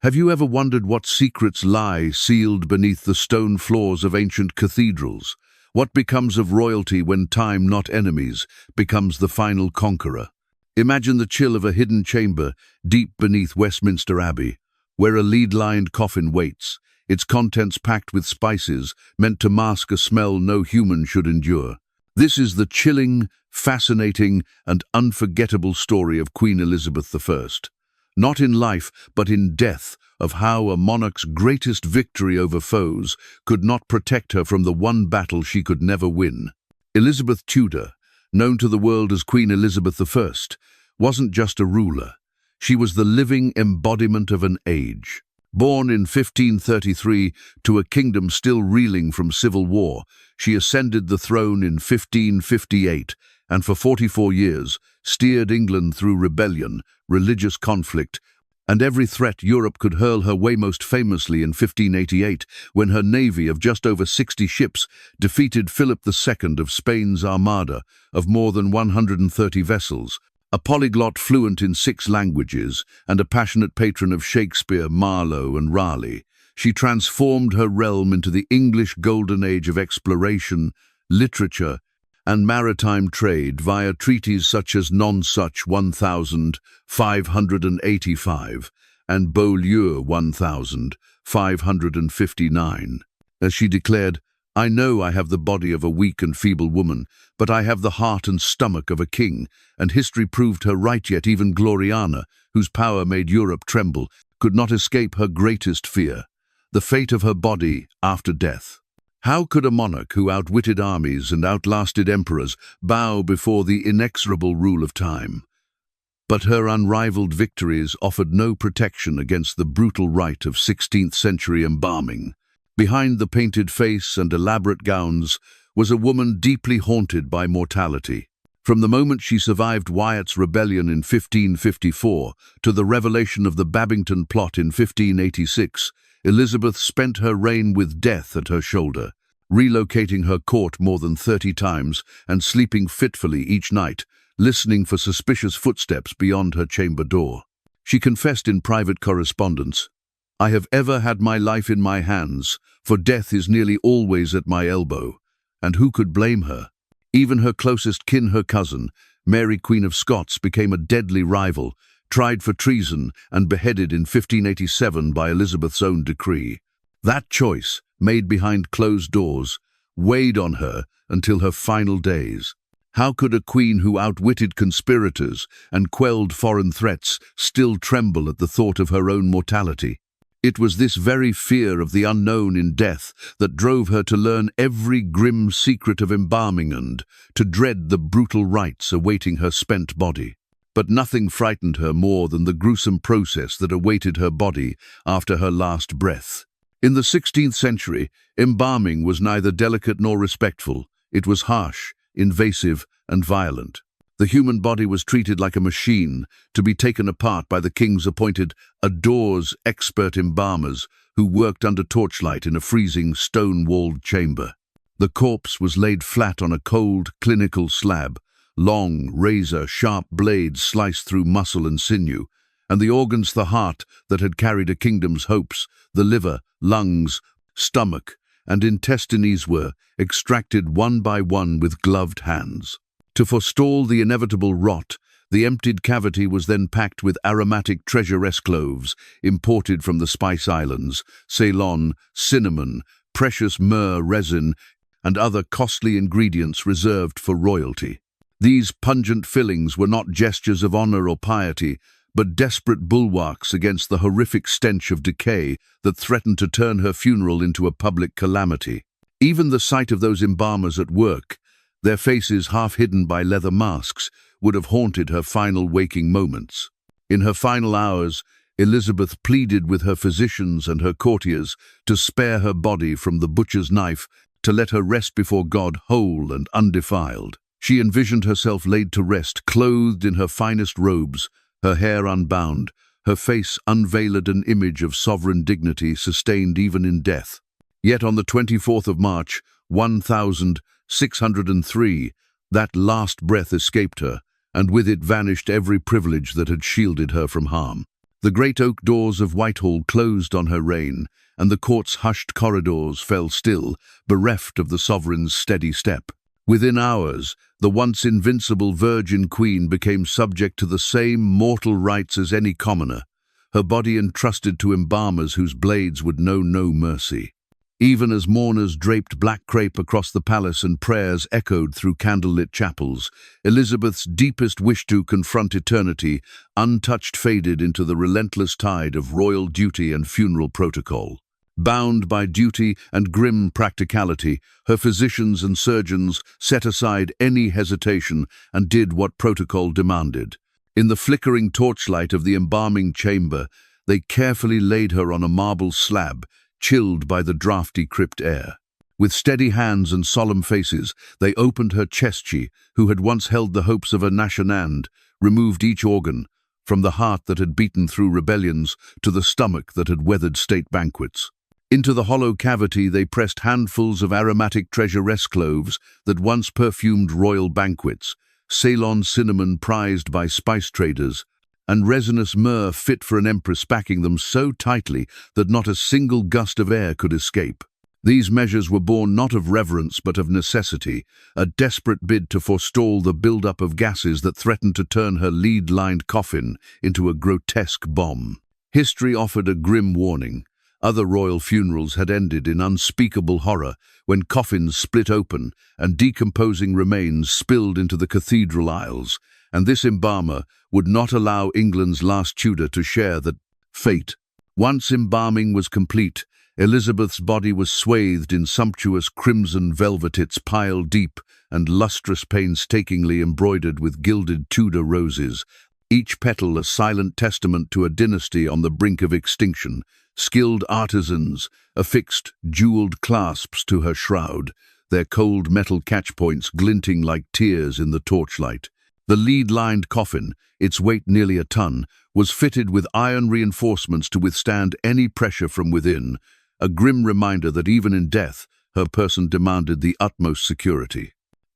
Have you ever wondered what secrets lie sealed beneath the stone floors of ancient cathedrals? What becomes of royalty when time, not enemies, becomes the final conqueror? Imagine the chill of a hidden chamber deep beneath Westminster Abbey, where a lead-lined coffin waits, its contents packed with spices meant to mask a smell no human should endure. This is the chilling, fascinating, and unforgettable story of Queen Elizabeth I. Not in life, but in death, of how a monarch's greatest victory over foes could not protect her from the one battle she could never win. Elizabeth Tudor, known to the world as Queen Elizabeth I, wasn't just a ruler. She was the living embodiment of an age. Born in 1533 to a kingdom still reeling from civil war, she ascended the throne in 1558 and for 44 years steered England through rebellion, religious conflict, and every threat Europe could hurl her way, most famously in 1588, when her navy of just over 60 ships defeated Philip II of Spain's armada of more than 130 vessels. A polyglot fluent in 6 languages and a passionate patron of Shakespeare, Marlowe, and Raleigh, she transformed her realm into the English golden age of exploration, literature, and maritime trade via treaties such as Nonsuch 1585 and Beaulieu 1559. As she declared, "I know I have the body of a weak and feeble woman, but I have the heart and stomach of a king," and history proved her right. Yet even Gloriana, whose power made Europe tremble, could not escape her greatest fear: the fate of her body after death. How could a monarch who outwitted armies and outlasted emperors bow before the inexorable rule of time? But her unrivaled victories offered no protection against the brutal rite of 16th-century embalming. Behind the painted face and elaborate gowns was a woman deeply haunted by mortality. From the moment she survived Wyatt's rebellion in 1554 to the revelation of the Babington plot in 1586, Elizabeth spent her reign with death at her shoulder, relocating her court more than 30 times and sleeping fitfully each night, listening for suspicious footsteps beyond her chamber door. She confessed in private correspondence, "I have ever had my life in my hands, for death is nearly always at my elbow." And who could blame her? Even her closest kin, her cousin, Mary Queen of Scots, became a deadly rival, tried for treason and beheaded in 1587 by Elizabeth's own decree. That choice, made behind closed doors, weighed on her until her final days. How could a queen who outwitted conspirators and quelled foreign threats still tremble at the thought of her own mortality? It was this very fear of the unknown in death that drove her to learn every grim secret of embalming and to dread the brutal rites awaiting her spent body. But nothing frightened her more than the gruesome process that awaited her body after her last breath. In the 16th century, embalming was neither delicate nor respectful. It was harsh, invasive, and violent. The human body was treated like a machine, to be taken apart by the king's appointed adores expert embalmers who worked under torchlight in a freezing, stone-walled chamber. The corpse was laid flat on a cold, clinical slab. Long, razor-sharp blades sliced through muscle and sinew, and the organs, the heart that had carried a kingdom's hopes, the liver, lungs, stomach, and intestines were extracted one by one with gloved hands. To forestall the inevitable rot, the emptied cavity was then packed with aromatic treasuresque cloves imported from the Spice Islands, Ceylon, cinnamon, precious myrrh resin, and other costly ingredients reserved for royalty. These pungent fillings were not gestures of honor or piety, but desperate bulwarks against the horrific stench of decay that threatened to turn her funeral into a public calamity. Even the sight of those embalmers at work, their faces half hidden by leather masks, would have haunted her final waking moments. In her final hours, Elizabeth pleaded with her physicians and her courtiers to spare her body from the butcher's knife, to let her rest before God whole and undefiled. She envisioned herself laid to rest, clothed in her finest robes, her hair unbound, her face unveiled, an image of sovereign dignity sustained even in death. Yet on the 24th of March, 1603, that last breath escaped her, and with it vanished every privilege that had shielded her from harm. The great oak doors of Whitehall closed on her reign, and the court's hushed corridors fell still, bereft of the sovereign's steady step. Within hours, the once invincible Virgin Queen became subject to the same mortal rites as any commoner, her body entrusted to embalmers whose blades would know no mercy. Even as mourners draped black crape across the palace and prayers echoed through candlelit chapels, Elizabeth's deepest wish to confront eternity, untouched, faded into the relentless tide of royal duty and funeral protocol. Bound by duty and grim practicality, her physicians and surgeons set aside any hesitation and did what protocol demanded. In the flickering torchlight of the embalming chamber, they carefully laid her on a marble slab, chilled by the draughty crypt air. With steady hands and solemn faces, they opened her chestchi, who had once held the hopes of a nation, removed each organ, from the heart that had beaten through rebellions to the stomach that had weathered state banquets. Into the hollow cavity they pressed handfuls of aromatic treasure-esque cloves that once perfumed royal banquets, Ceylon cinnamon prized by spice traders, and resinous myrrh fit for an empress, packing them so tightly that not a single gust of air could escape. These measures were born not of reverence but of necessity, a desperate bid to forestall the build-up of gases that threatened to turn her lead-lined coffin into a grotesque bomb. History offered a grim warning. Other royal funerals had ended in unspeakable horror when coffins split open and decomposing remains spilled into the cathedral aisles, and this embalmer would not allow England's last Tudor to share that fate. Once embalming was complete, Elizabeth's body was swathed in sumptuous crimson velvetets piled deep and lustrous painstakingly embroidered with gilded Tudor roses, each petal a silent testament to a dynasty on the brink of extinction. Skilled artisans affixed jeweled clasps to her shroud, their cold metal catchpoints glinting like tears in the torchlight. The lead-lined coffin, its weight nearly a ton, was fitted with iron reinforcements to withstand any pressure from within, a grim reminder that even in death, her person demanded the utmost security.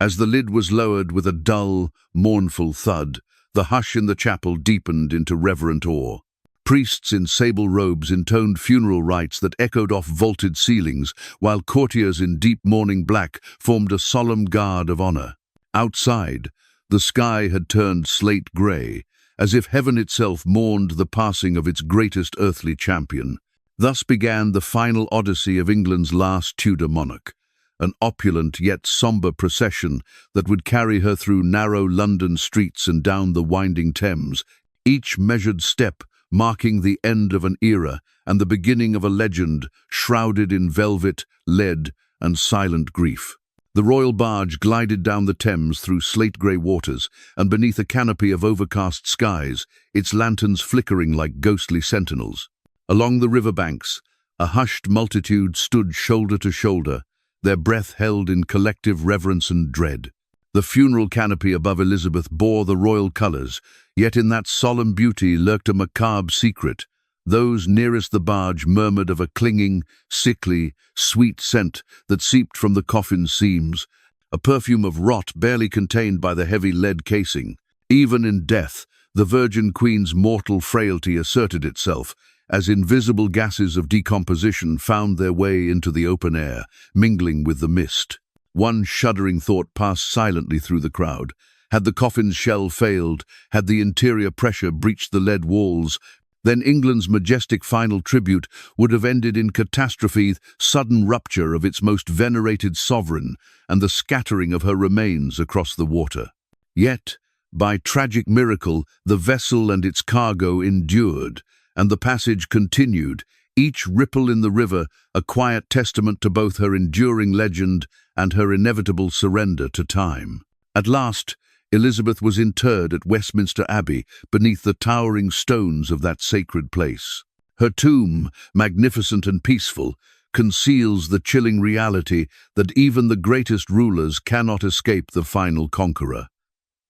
As the lid was lowered with a dull, mournful thud, the hush in the chapel deepened into reverent awe. Priests in sable robes intoned funeral rites that echoed off vaulted ceilings, while courtiers in deep mourning black formed a solemn guard of honor. Outside, the sky had turned slate gray, as if heaven itself mourned the passing of its greatest earthly champion. Thus began the final odyssey of England's last Tudor monarch, an opulent yet somber procession that would carry her through narrow London streets and down the winding Thames, each measured step marking the end of an era and the beginning of a legend shrouded in velvet, lead, and silent grief. The royal barge glided down the Thames through slate-grey waters, and beneath a canopy of overcast skies, its lanterns flickering like ghostly sentinels. Along the riverbanks, a hushed multitude stood shoulder to shoulder, their breath held in collective reverence and dread. The funeral canopy above Elizabeth bore the royal colours, yet in that solemn beauty lurked a macabre secret. Those nearest the barge murmured of a clinging, sickly, sweet scent that seeped from the coffin's seams, a perfume of rot barely contained by the heavy lead casing. Even in death, the Virgin Queen's mortal frailty asserted itself, as invisible gases of decomposition found their way into the open air, mingling with the mist. One shuddering thought passed silently through the crowd. Had the coffin's shell failed, had the interior pressure breached the lead walls, then England's majestic final tribute would have ended in catastrophe, sudden rupture of its most venerated sovereign, and the scattering of her remains across the water. Yet, by tragic miracle, the vessel and its cargo endured, and the passage continued, each ripple in the river a quiet testament to both her enduring legend and her inevitable surrender to time. At last, Elizabeth was interred at Westminster Abbey beneath the towering stones of that sacred place. Her tomb, magnificent and peaceful, conceals the chilling reality that even the greatest rulers cannot escape the final conqueror.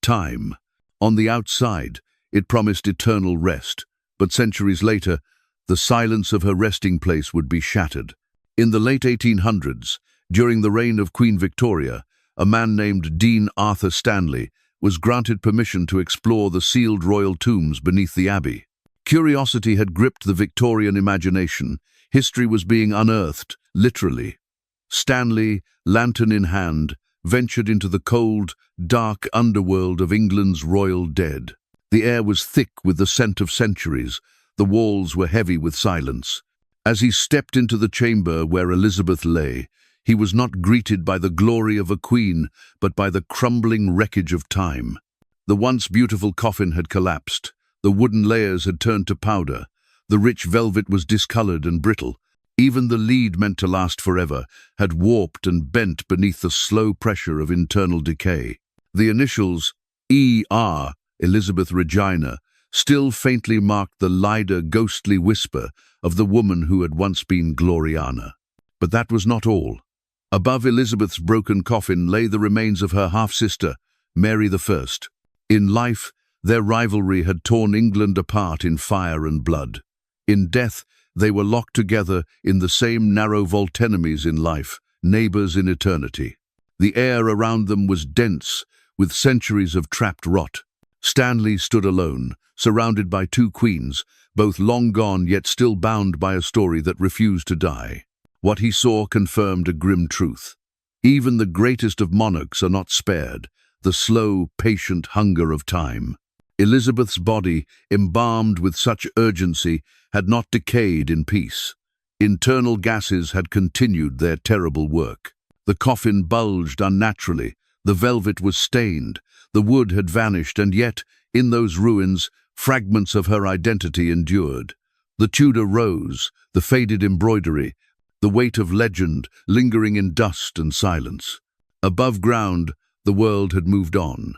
Time. On the outside, it promised eternal rest, but centuries later, the silence of her resting place would be shattered. In the late 1800s, during the reign of Queen Victoria, a man named Dean Arthur Stanley was granted permission to explore the sealed royal tombs beneath the abbey. Curiosity had gripped the Victorian imagination. History was being unearthed, literally. Stanley, lantern in hand, ventured into the cold, dark underworld of England's royal dead. The air was thick with the scent of centuries. The walls were heavy with silence. As he stepped into the chamber where Elizabeth lay, he was not greeted by the glory of a queen, but by the crumbling wreckage of time. The once beautiful coffin had collapsed. The wooden layers had turned to powder. The rich velvet was discolored and brittle. Even the lead meant to last forever had warped and bent beneath the slow pressure of internal decay. The initials E.R., Elizabeth Regina, still faintly marked the lighter, ghostly whisper of the woman who had once been Gloriana. But that was not all. Above Elizabeth's broken coffin lay the remains of her half-sister, Mary I. In life, their rivalry had torn England apart in fire and blood. In death, they were locked together in the same narrow vault, enemies in life, neighbors in eternity. The air around them was dense, with centuries of trapped rot. Stanley stood alone, surrounded by two queens, both long gone yet still bound by a story that refused to die. What he saw confirmed a grim truth. Even the greatest of monarchs are not spared, the slow, patient hunger of time. Elizabeth's body, embalmed with such urgency, had not decayed in peace. Internal gases had continued their terrible work. The coffin bulged unnaturally, the velvet was stained, the wood had vanished, and yet, in those ruins, fragments of her identity endured. The Tudor rose, the faded embroidery, the weight of legend lingering in dust and silence. Above ground, the world had moved on.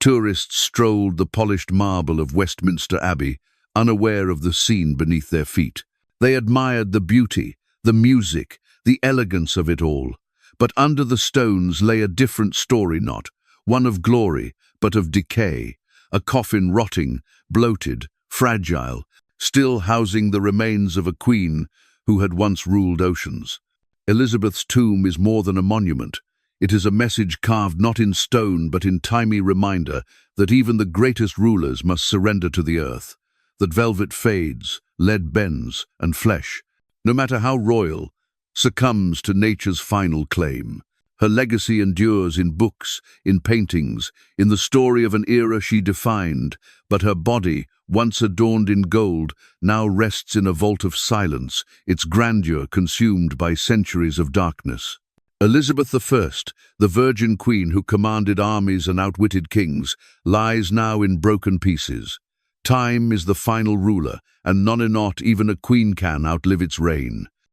Tourists strolled the polished marble of Westminster Abbey, unaware of the scene beneath their feet. They admired the beauty, the music, the elegance of it all. But under the stones lay a different story, not one of glory, but of decay, a coffin rotting, bloated, fragile, still housing the remains of a queen who had once ruled oceans. Elizabeth's tomb is more than a monument. It is a message carved not in stone but in timely reminder that even the greatest rulers must surrender to the earth, that velvet fades, lead bends, and flesh, no matter how royal, succumbs to nature's final claim. Her legacy endures in books, in paintings, in the story of an era she defined, but her body, once adorned in gold, now rests in a vault of silence, its grandeur consumed by centuries of darkness. Elizabeth I, the virgin queen who commanded armies and outwitted kings, lies now in broken pieces. Time is the final ruler, and not even a queen can outlive its reign.